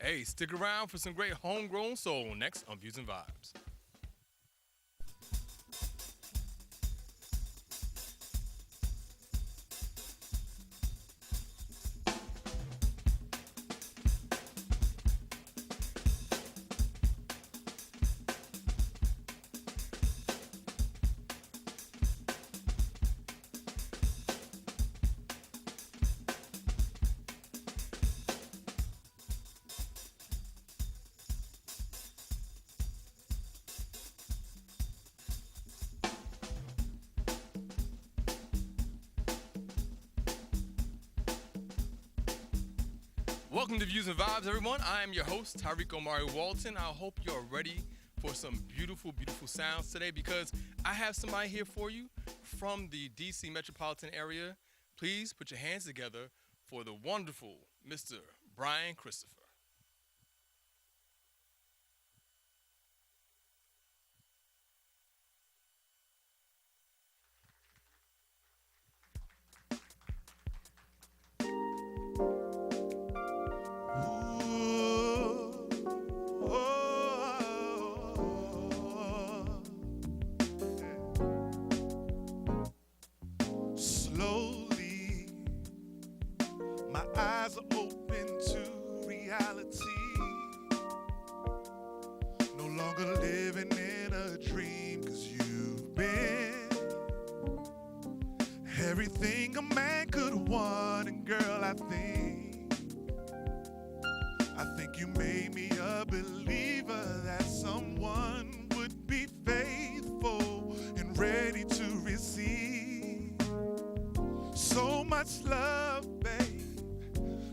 Hey, stick around for some great homegrown soul next on Views and Vibes. Welcome to Views and Vibes, everyone. I am your host, Tariiq Omari Walton. I hope you're ready for some beautiful, beautiful sounds today because I have somebody here for you from the DC metropolitan area. Please put your hands together for the wonderful Mr. Brian Christopher. Slowly, my eyes are open to reality. No longer living in a dream, 'cause you've been everything a man could want. And girl, I think you made me a believer that someone would be faithful and ready to receive. So much love, babe,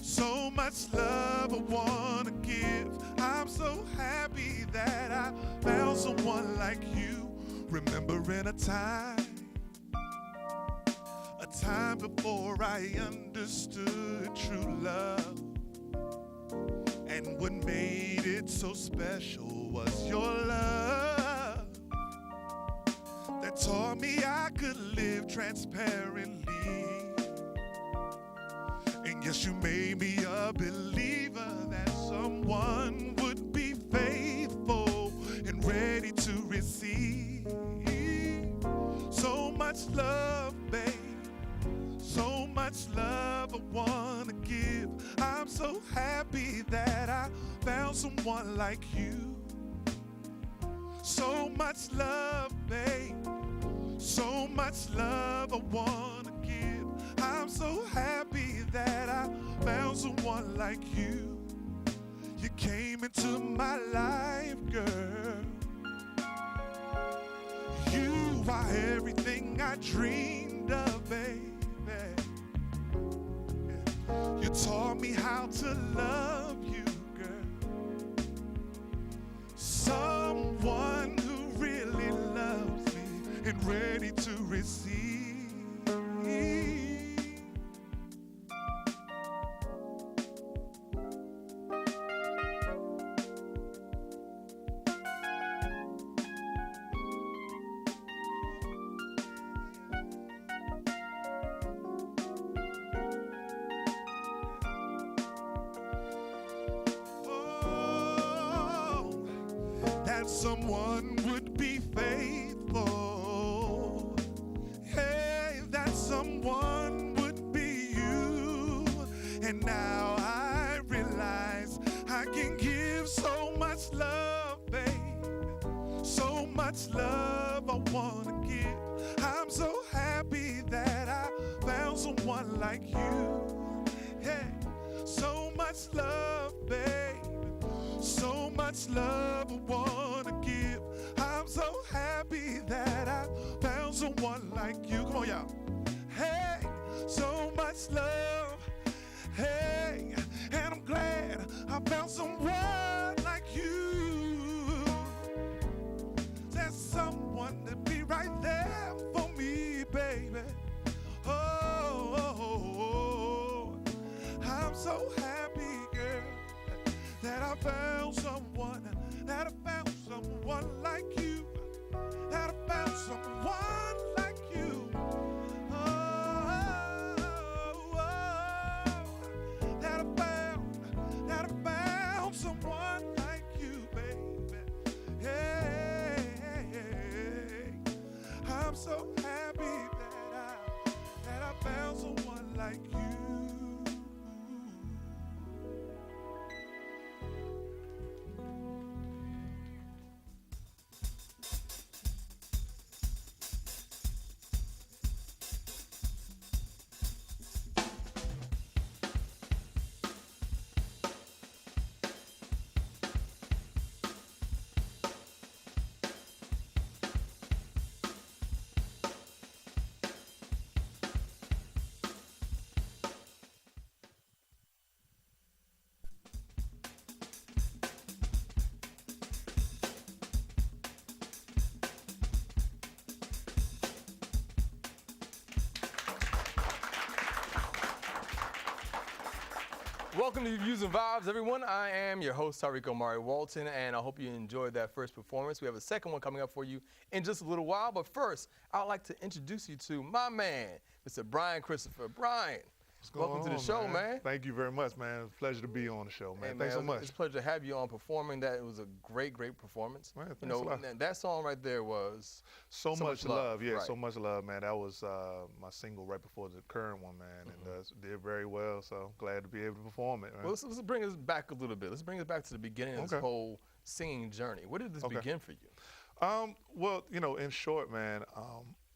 so much love I wanna give. I'm so happy that I found someone like you. Remembering a time before I understood true love. And what made it so special was your love that taught me I could live transparently. And yes, you made me a believer that someone would be faithful and ready to receive. So much love, babe, so much love I wanna give. I'm so happy that I found someone like you. So much love, babe, so much love I wanna give. I'm so happy that I found someone like you. You came into my life, girl. You are everything I dreamed of, baby. You taught me how to love you, girl. Someone who really loves me and ready to receive. That someone would be faithful. Hey, that someone would be you. And now I realize I can give so much love, babe. So much love I wanna give. I'm so happy that I found someone like you. Hey, so much love, babe. So much love I wanna give. I'm so happy that I found someone like you. Come on, y'all. Hey, so much love. Hey, and I'm glad I found someone like you. There's someone to be right there for me, baby. Oh, I'm so happy, girl, that I found someone like you, that I found someone like you. That I found Welcome to Views and Vibes, everyone. I am your host, Tariiq Omari Walton, and I hope you enjoyed that first performance. We have a second one coming up for you in just a little while, but first, I'd like to introduce you to my man, Mr. Brian Christopher. Brian, welcome to the show, man. Thank you very much, man. Pleasure to be on the show, man. Hey, Thanks so much. It's a pleasure to have you on performing. That was a great, great performance. Man, thanks a lot. That song right there was So much love. Yeah, right. So much love, man. That was my single right before the current one, man, and did very well. So glad to be able to perform it, man. Well, let's bring us back a little bit. Let's bring us back to the beginning of this whole singing journey. Where did this begin for you? Well, in short, man,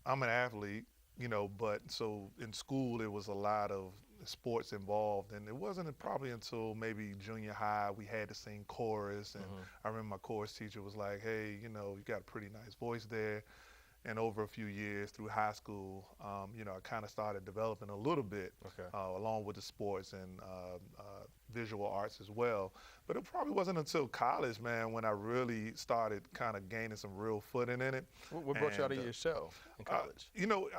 I'm an athlete, but so in school there was a lot of sports involved, and it wasn't probably until maybe junior high we had to sing chorus, and I remember my chorus teacher was like, hey, you got a pretty nice voice there. And over a few years through high school, I kind of started developing a little bit along with the sports and visual arts as well. But it probably wasn't until college, man, when I really started kind of gaining some real footing in it. What brought you out of your shell in college?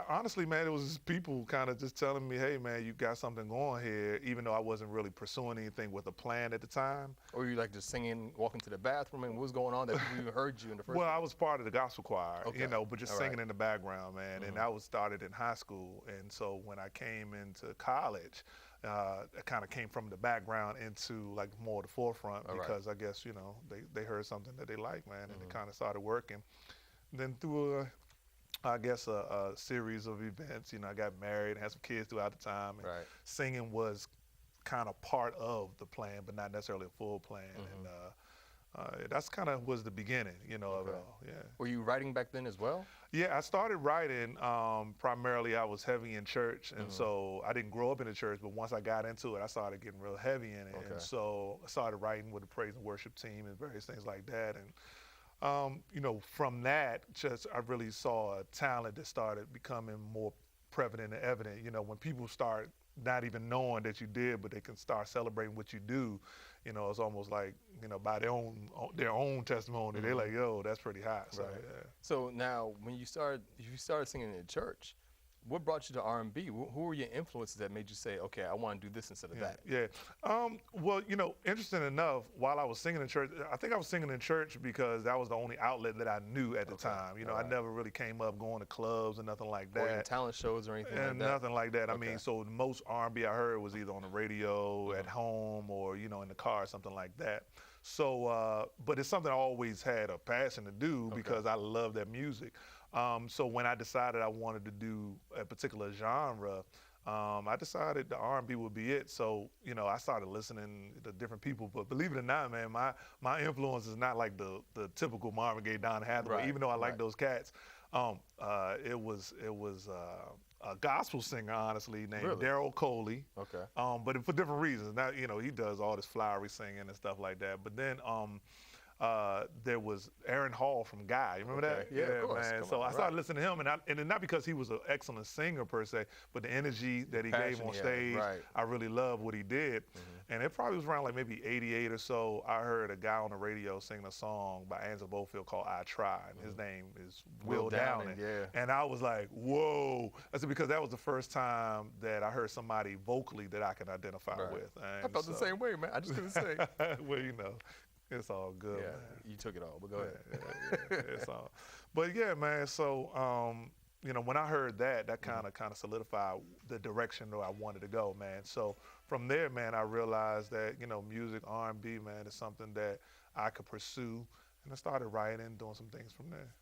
Honestly, man, it was just people kind of just telling me, hey, man, you got something going here, even though I wasn't really pursuing anything with a plan at the time. Or you like just singing, walking to the bathroom, and what was going on that people even heard you in the first place? I was part of the gospel choir, but just singing in the background, man. And that was started in high school. And so when I came into college, I kind of came from the background into like more the forefront because I guess, they heard something that they liked, man, and it kind of started working. Then through a series of events, I got married and had some kids throughout the time. And singing was kind of part of the plan, but not necessarily a full plan. And that's kind of was the beginning, of it all. Yeah. Were you writing back then as well? Yeah, I started writing. Primarily, I was heavy in church, and so I didn't grow up in the church. But once I got into it, I started getting real heavy in it, and so I started writing with the praise and worship team and various things like that. And from that, I really saw a talent that started becoming more prevalent and evident. When people start not even knowing that you did, but they can start celebrating what you do. It's almost like, by their own testimony, they're like, yo, that's pretty hot. So, So now, when you started singing in church, what brought you to R&B? Who were your influences that made you say, okay, I want to do this instead of that? Yeah. Well, interesting enough, while I was singing in church, I think I was singing in church because that was the only outlet that I knew at the time. I never really came up going to clubs or nothing like that. Or even talent shows or anything like that? Nothing like that. I mean, so the most R&B I heard was either on the radio, at home, or, in the car, something like that. So, but it's something I always had a passion to do because I love that music. So when I decided I wanted to do a particular genre, I decided the R&B would be it. So, I started listening to different people. But believe it or not, man, my influence is not like the typical Marvin Gaye, Don Hathaway. Even though I like those cats, it was a gospel singer, honestly, named Daryl Coley. But for different reasons. Now, he does all this flowery singing and stuff like that. But then there was Aaron Hall from Guy. You remember that? Yeah, of course. Man. So I started listening to him, and not because he was an excellent singer per se, but the energy that he gave on stage. I really loved what he did. And it probably was around like maybe 88 or so. I heard a guy on the radio singing a song by Angela Bofield called "I Try," and his name is Will Downing. And I was like, whoa! I said, because that was the first time that I heard somebody vocally that I could identify with. And I felt the same way, man. I just couldn't say. Well, it's all good, man. You took it all, but go ahead. It's all. But yeah, man. So, when I heard that kind of solidified the direction that I wanted to go, man. So from there, man, I realized that music, R&B, man, is something that I could pursue, and I started writing and doing some things from there.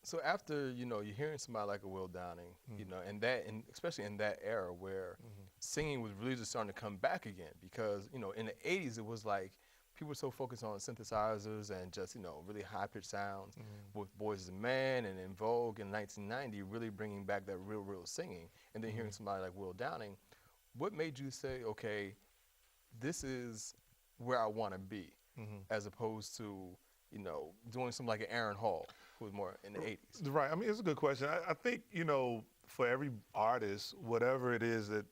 So after you're hearing somebody like a Will Downing, and especially in that era where singing was really just starting to come back again, because in the 80s it was like people were so focused on synthesizers and just really high pitched sounds with Boys II Men, and In Vogue in 1990 really bringing back that real singing, and then hearing somebody like Will Downing, what made you say, okay, this is where I want to be, as opposed to doing something like an Aaron Hall, who was more in the 80s? Right. I mean, it's a good question. I think, for every artist, whatever it is that,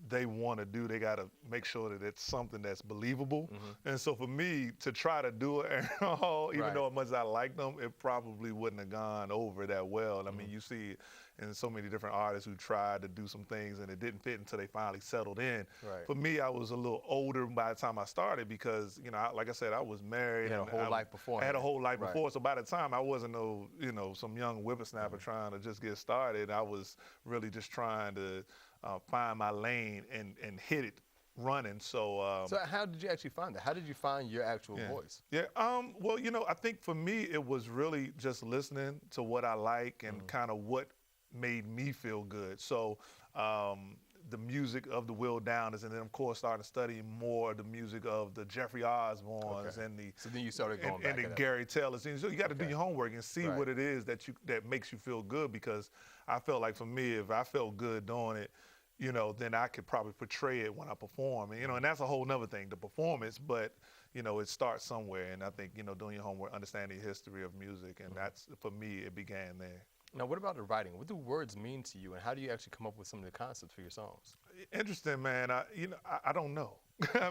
they want to do, they got to make sure that it's something that's believable. And so for me to try to do it, Aaron Hall, even though as much as I liked them, it probably wouldn't have gone over that well. I mean, you see and so many different artists who tried to do some things and it didn't fit until they finally settled in. Right. For me, I was a little older by the time I started because, like I said, I was married. You had a whole life before. I had a whole life Right. before, so by the time I wasn't some young whippersnapper trying to just get started. I was really just trying to find my lane and hit it running. So how did you actually find that? How did you find your actual voice? Yeah. Well, I think for me it was really just listening to what I like and kind of what made me feel good. So the music of the Will Downers, and then of course started studying more the music of the Jeffrey Osbornes and the. So then you started going back and the Gary Taylors. So you got to do your homework and see what it is that makes you feel good, because I felt like for me, if I felt good doing it, then I could probably portray it when I perform. And, and that's a whole nother thing, the performance, but, it starts somewhere. And I think, doing your homework, understanding the history of music, and that's, for me, it began there. Now, what about the writing? What do words mean to you, and how do you actually come up with some of the concepts for your songs? Interesting, man. I don't know. I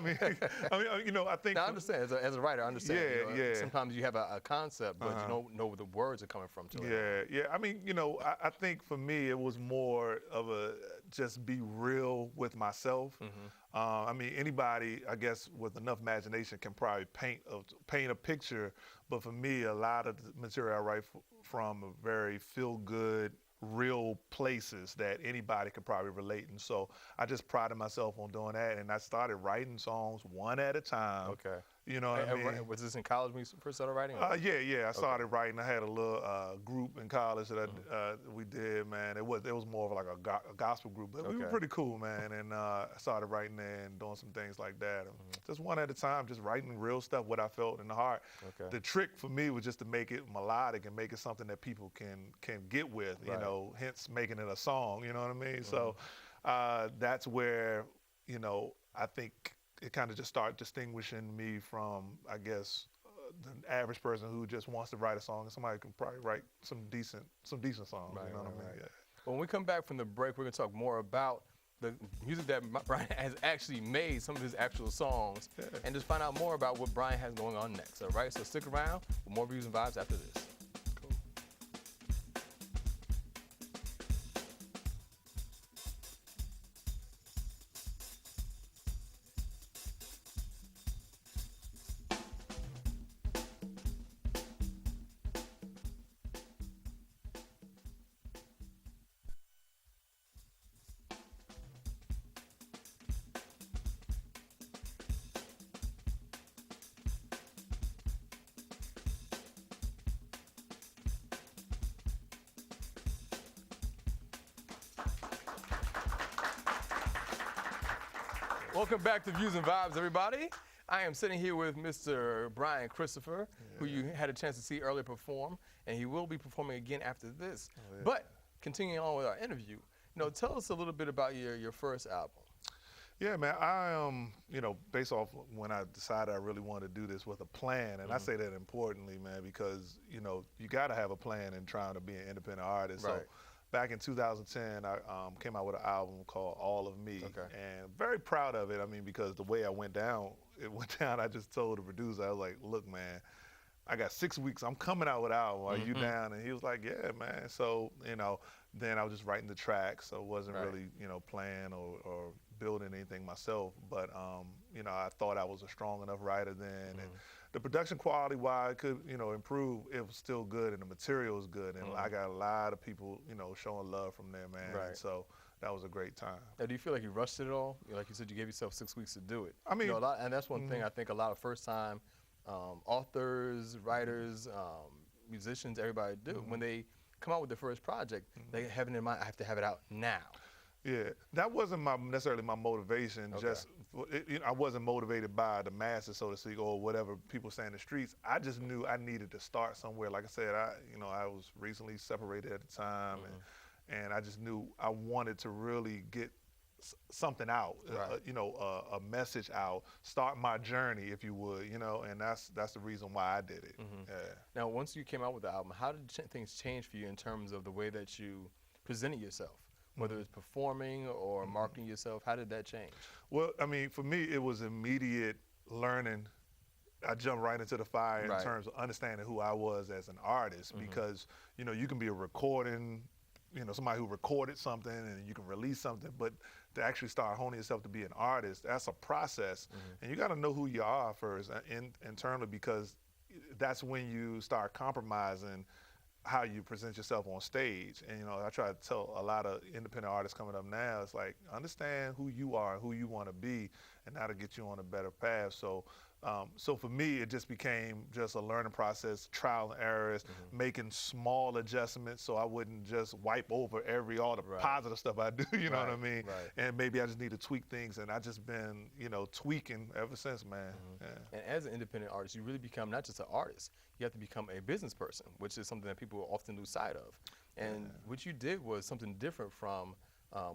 think. Now, I understand. As a writer, I understand. Yeah. Sometimes you have a concept, but you don't know where the words are coming from. Yeah. I think for me, it was more of a just be real with myself. Anybody, I guess, with enough imagination can probably paint a picture. But for me, a lot of the material I write from are very feel-good, real places that anybody could probably relate. And so I just prided myself on doing that, and I started writing songs one at a time. Okay. You know what I mean? Was this in college when you first started writing? Yeah. I started writing. I had a little group in college that we did, man. It was more of like a gospel group, but we were pretty cool, man. And I started writing there and doing some things like that. Just one at a time, just writing real stuff, what I felt in the heart. Okay. The trick for me was just to make it melodic and make it something that people can get with, hence making it a song, you know what I mean? So that's where, I think it kind of just started distinguishing me from, I guess, the average person who just wants to write a song, and somebody can probably write some decent songs. You know what I mean? Yeah. Well, when we come back from the break, we're going to talk more about the music that Brian has actually made, some of his actual songs, and just find out more about what Brian has going on next. All right, so stick around for more Views and Vibes after this. Welcome back to Views and Vibes, everybody. I am sitting here with Mr. Brian Christopher, who you had a chance to see earlier perform, and he will be performing again after this. But continuing on with our interview, tell us a little bit about your first album. Yeah, man, I based off when I decided I really wanted to do this with a plan, and I say that importantly, man, because, you got to have a plan in trying to be an independent artist. Right. So back in 2010, I came out with an album called All of Me, and very proud of it. Because the way it went down, I just told the producer, I was like, look, man, I got 6 weeks. I'm coming out with an album. Are you down? And he was like, yeah, man. So, then I was just writing the tracks, so it wasn't really, playing or building anything myself. But, I thought I was a strong enough writer then. And the production quality, while it could, improve, it was still good, and the material was good. And I got a lot of people, showing love from there, man. Right. And so that was a great time. Now, do you feel like you rushed it at all? Like you said, you gave yourself 6 weeks to do it. And that's one thing I think a lot of first-time authors, writers, musicians, everybody do. When they come out with their first project, they have it in mind, I have to have it out now. Yeah, that wasn't necessarily my motivation. I wasn't motivated by the masses, so to speak, or whatever people say in the streets. I just knew I needed to start somewhere. Like I said, I was recently separated at the time, and I just knew I wanted to really get something out, a message out, start my journey, if you would, and that's the reason why I did it. Yeah. Now, once you came out with the album, how did things change for you in terms of the way that you presented yourself? Whether it's performing or marketing yourself, how did that change? Well, for me, it was immediate learning. I jumped right into the fire in terms of understanding who I was as an artist, because, you can be a recording somebody who recorded something and you can release something, but to actually start honing yourself to be an artist, that's a process. And you got to know who you are first internally, because that's when you start compromising how you present yourself on stage. And I try to tell a lot of independent artists coming up now, it's like, understand who you are and who you want to be, and that'll get you on a better path. So for me, it just became just a learning process, trial and errors, making small adjustments so I wouldn't just wipe over all the positive stuff I do, you know what I mean? And maybe I just need to tweak things, and I just been, tweaking ever since, man. And as an independent artist, you really become not just an artist, you have to become a business person, which is something that people often lose sight of. And what you did was something different from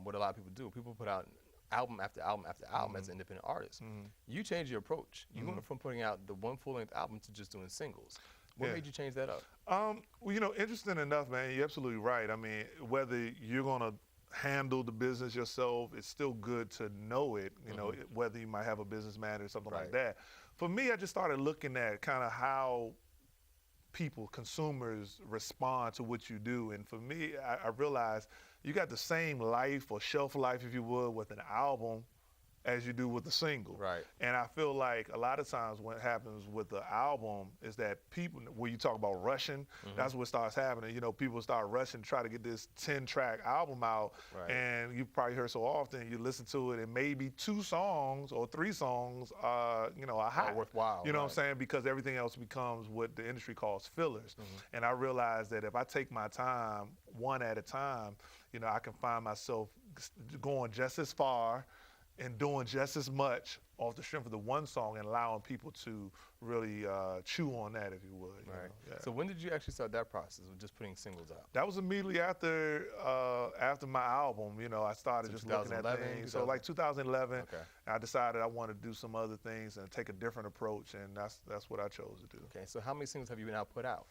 what a lot of people do. People put out album after album after album as an independent artist. You changed your approach. You went from putting out the one full-length album to just doing singles. What made you change that up? Well, interesting enough, man, you're absolutely right. I mean, whether you're going to handle the business yourself, it's still good to know it, whether you might have a business manager or something like that. For me, I just started looking at kind of how people, consumers, respond to what you do. And for me, I realized you got the same life or shelf life, if you would, with an album as you do with a single. And I feel like a lot of times what happens with the album is that people, when you talk about rushing, that's what starts happening. People start rushing to try to get this 10-track album out, and you've probably heard so often, you listen to it, and maybe 2 songs or 3 songs are hot. Worthwhile. You know what I'm saying? Because everything else becomes what the industry calls fillers. And I realized that if I take my time one at a time, I can find myself going just as far and doing just as much off the strength of the one song, and allowing people to really chew on that, if you would. So when did you actually start that process of just putting singles out? That was immediately after my album. I started just looking at things. So like 2011, I decided I wanted to do some other things and take a different approach, and that's what I chose to do. Okay, so how many singles have you now put out?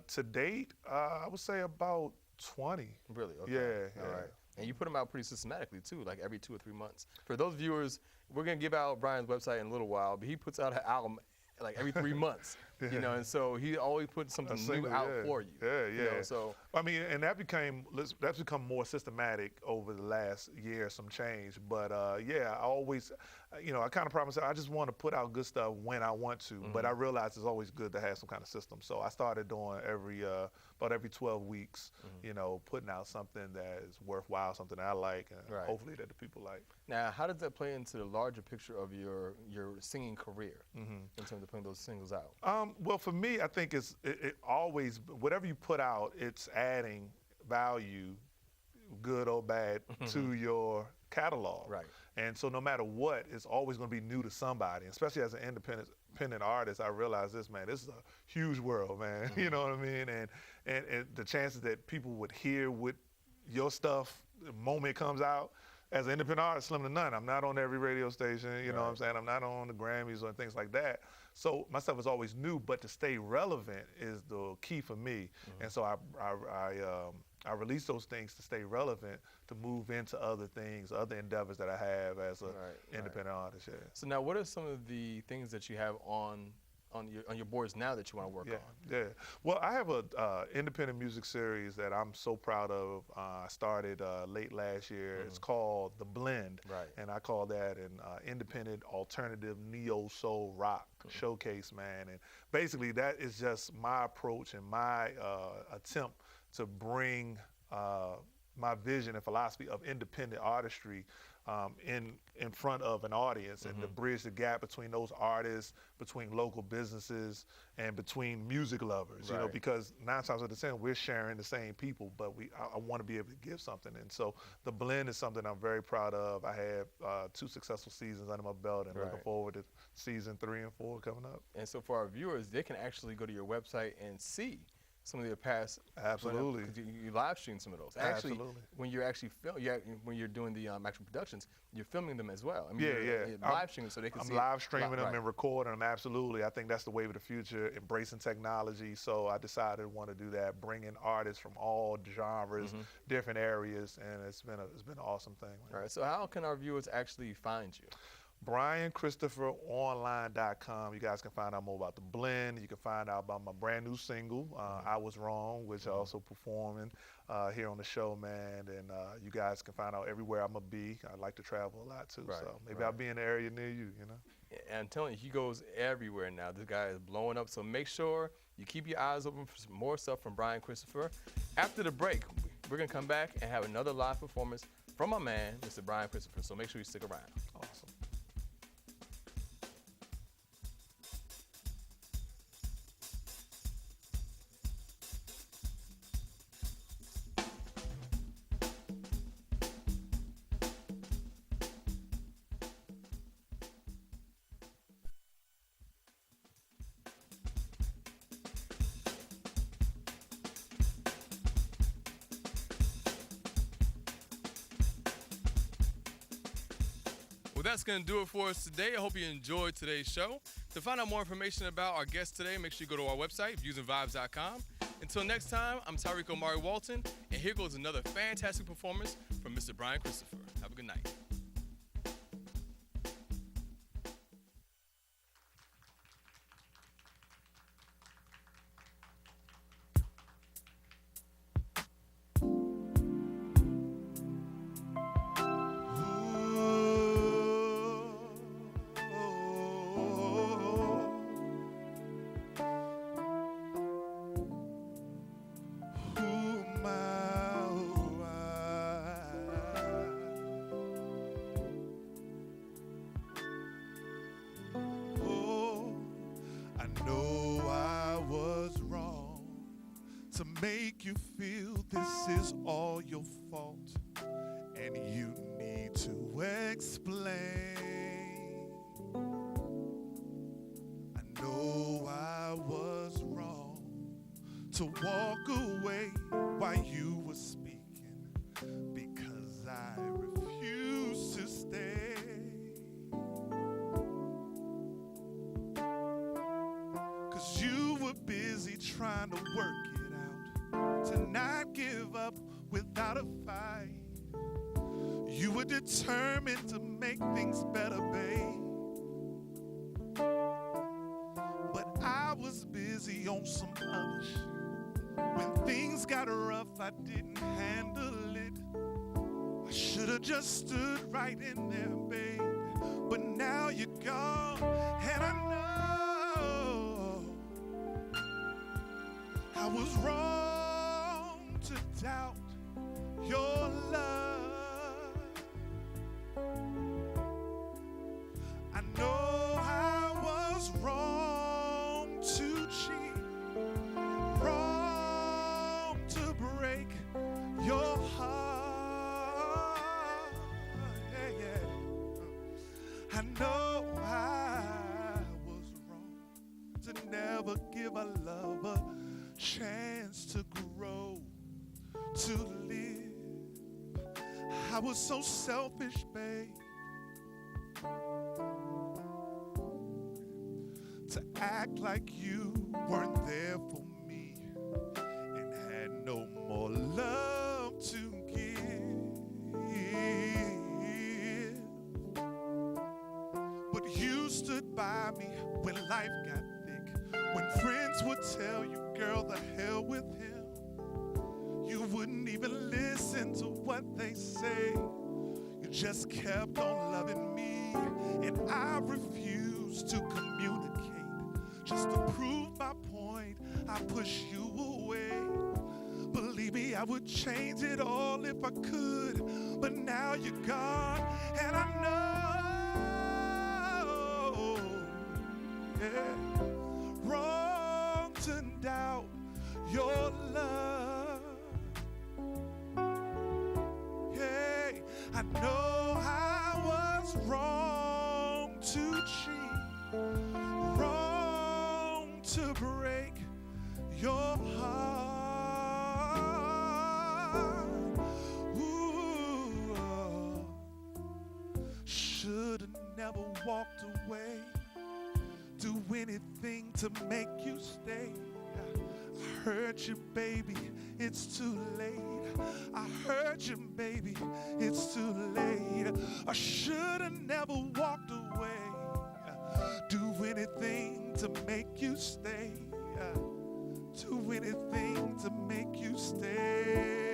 To date, I would say about 20. Really? Okay. Yeah. All right. And you put them out pretty systematically too, like every 2 or 3 months. For those viewers, we're gonna give out Brian's website in a little while, but he puts out an album like every 3 months, and so he always puts something new out for you. So I mean, and that's become more systematic over the last year, some change. But I always, I kind of promise I just want to put out good stuff when I want to. But I realize it's always good to have some kind of system. So I started doing about every 12 weeks, putting out something that is worthwhile, something that I like, and hopefully that the people like. Now, how does that play into the larger picture of your singing career in terms of putting those singles out? Well, for me, I think it always, whatever you put out, it's adding value, good or bad, to your catalog. And so no matter what, it's always going to be new to somebody, especially as an independent artist. I realize this, man, this is a huge world, man. You know what I mean? And the chances that people would hear what your stuff the moment it comes out, as an independent artist, slim to none. I'm not on every radio station, you know what I'm saying? I'm not on the Grammys or things like that. So my stuff is always new, but to stay relevant is the key for me. And so I release those things to stay relevant, to move into other things, other endeavors that I have as an independent artist. So now, what are some of the things that you have on your boards now that you want to work on? Well, I have a independent music series that I'm so proud of. I started late last year. It's called The Blend, and I call that an independent alternative neo soul rock showcase, man. And basically, that is just my approach and my attempt to bring my vision and philosophy of independent artistry in front of an audience, and to bridge the gap between those artists, between local businesses, and between music lovers. You know, because 9 times out of 10 we're sharing the same people, but I want to be able to give something. And so The Blend is something I'm very proud of. I have 2 successful seasons under my belt, and looking forward to season 3 and 4 coming up. And so for our viewers, they can actually go to your website and see some of your past. Absolutely. Because you live stream some of those. Actually, when you're actually when you're doing the actual productions, you're filming them as well. I mean, you're live streaming so they can see. I'm live streaming them and recording them. Absolutely. I think that's the wave of the future, embracing technology. So I decided I want to do that, bring in artists from all genres, different areas, and it's been an awesome thing. All right. So how can our viewers actually find you? BrianChristopherOnline.com. You guys can find out more about the blend. You can find out about my brand new single, I Was Wrong, which I also performing here on the show, man. And you guys can find out everywhere I'm going to be. I like to travel a lot, too. Right, So maybe I'll be in the area near you, you know. And I'm telling you, he goes everywhere now. This guy is blowing up. So make sure you keep your eyes open for some more stuff from Brian Christopher. After the break, we're going to come back and have another live performance from my man, Mr. Brian Christopher. So make sure you stick around. Awesome. Well, that's going to do it for us today. I hope you enjoyed today's show. To find out more information about our guest today, make sure you go to our website, viewsandvibes.com. Until next time, I'm Tariiq Omari Walton, and here goes another fantastic performance from Mr. Brian Christopher. Have a good night. To make you feel this is all your fault, and you need to explain. I know I was wrong to walk away while you were speaking, because I refused to stay. 'Cause you were busy trying to work it, to not give up without a fight. You were determined to make things better, babe. But I was busy on some other shit. When things got rough, I didn't handle it. I should have just stood right in there, babe. But now you're gone, and I know I was wrong to doubt your love. I know I was wrong to cheat, wrong to break your heart. Yeah, yeah. I know I was wrong to never give a lover chance to grow, to live. I was so selfish, babe, to act like you weren't there for me and had no more love to give. But you stood by me when life got thick, when friends would tell you, girl, the hell with him. You wouldn't even listen to what they say. You just kept on loving me, and I refused to communicate. Just to prove my point, I pushed you away. Believe me, I would change it all if I could, but now you're gone, and I know, yeah, wrong to doubt your love. Hey, I know I was wrong to cheat, wrong to break your heart. Ooh, should've never walked away. Do anything to make you stay. I heard you, baby, it's too late. I heard you, baby, it's too late. I should've never walked away. Do anything to make you stay. Do anything to make you stay.